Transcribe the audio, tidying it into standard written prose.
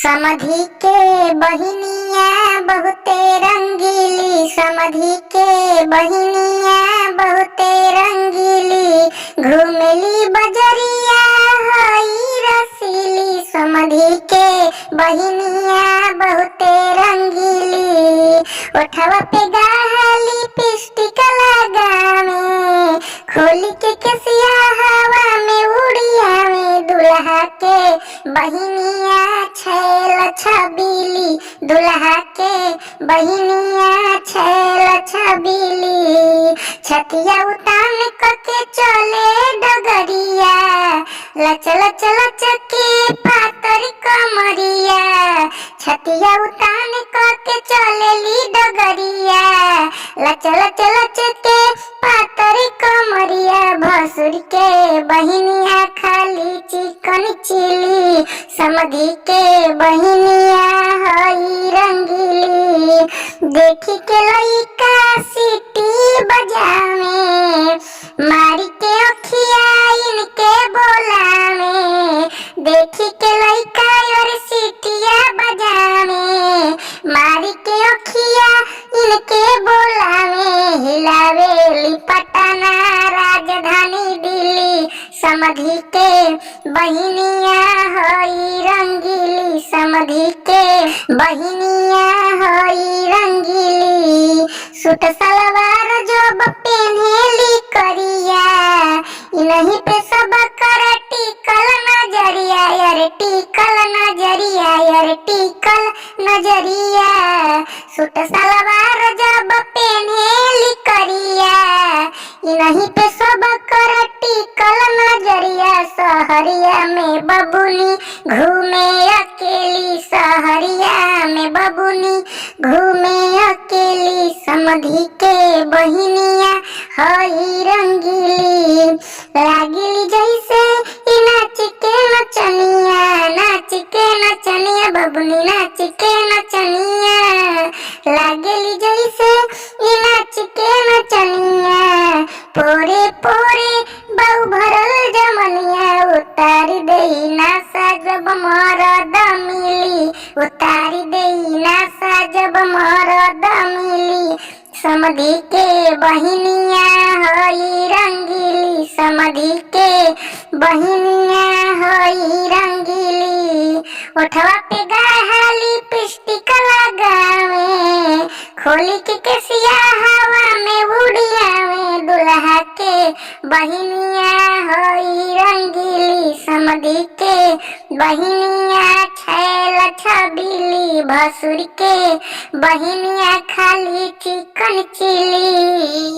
समधी के बहिनिया बहुते रंगीली, समधी के बहिनिया बहुते रंगीली, घूमेली बजरिया हई रसीली। समधी के बहिनिया बहुते रंगीली, ओठवा पे गाली लिपस्टिक लगावे, खोली के केसिया हवा में उड़ियावे। दुल्हा के बहिनिया छैल छबीली, दुल्हा के बहिनिया छैल छबीली, छतिया उतान कके चले डगरिया, लच लच लच के पातर कमरिया, छतिया उतान कके चलेली डगरिया, लच लच लच के पातर कमरिया। भसुर के बहिनिया खाली चिकन चिली, समधी के बहिनिया हई रंगीली, देखी के लइका सीटी बजावे, मारी के अखिया इनके बोलावे, देखी के लइका और सीटिया बजावे, मारी के अखिया इनके बोलावे। हिलावेली पटना राजधानी दिल्ली, समधी के बहिनिया हई रंगीली, समधी के बहिनिया हई रंगीली, सूट सलवार जब पहनेली करिया, इन्हीं पे सब कर टिकल नजरिया, यार टिकल नजरिया, यार टिकल नजरिया, सूट सलवार जब पहनेली करिया, इन्हीं पे सब कर टिकल नजरिया। सहरिया में बबुनी घूमे अकेली, सहरिया में बबुनी घूमे अकेली, समधी के बहिनिया हई रंगीली, लागिली जैसे ई नाच के नचनिया, नाच के नचनिया, बबुनी नाच के नचनिया, लागेली जैसे ई नाच के नचनिया। पोरे पोरे बहु भरल जमनिया, उतारी देई नासा जब मरद मिली, उतारी देई नासा जब मरद मिली, समधी के बहिनिया हई रंगीली, समधी के बहिनिया हई रंगीली, ओठवा पे गाली लिपस्टिक लगावे, खोली के केसिया हवा में उड़ियावे। दुल्हा के बहिनिया हई रंगीली, समधी के बहिनिया छैल छबीली, भसुर के बहिनिया खाली चिकन चिली।